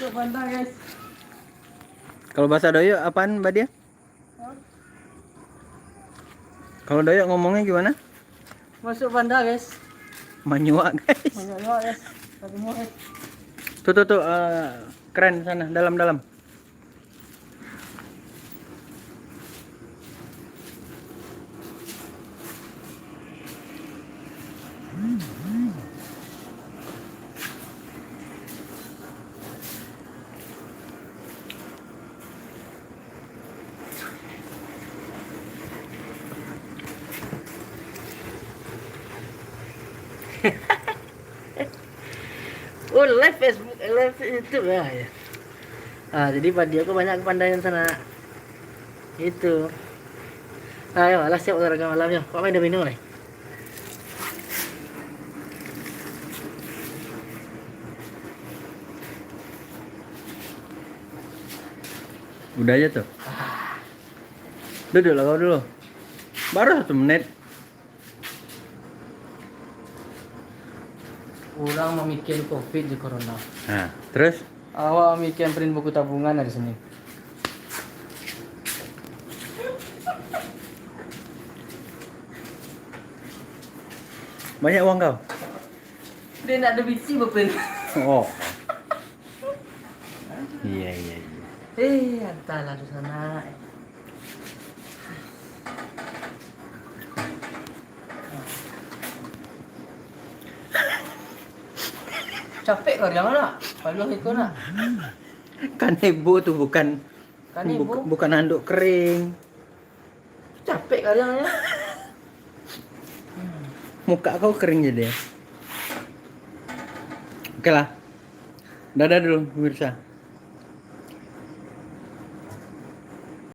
Masuk bandar guys. Kalau bahasa Doyo apaan Mbak dia? Kalau Doyo ngomongnya gimana? Masuk bandar guys. Manyua guys. Banyak guys. Tadi mau guys. Tuh, keren sana dalam. Oh, live Facebook, live YouTube ya. Jadi padi aku banyak kepandaian sana. Itu. Ayo, lah siap olahraga malamnya. Kok main minum nih? Udah aja tuh. Duduk lah kau dulu. Baru 1 menit. Orang mau mikir COVID di corona. Nah, terus Awak mikir print buku tabungan dari sini. banyak uang kau? Dia nak ada bisi berprint. Oh. Iya. Entahlah di sana. Capek kau yang mana? Kalau ikut nak. Kanebo tuh bukan Kanebo? bukan handuk kering. Capek kalian ya. Muka kau kering jadi ya. Oke lah. Dadah dulu pemirsa.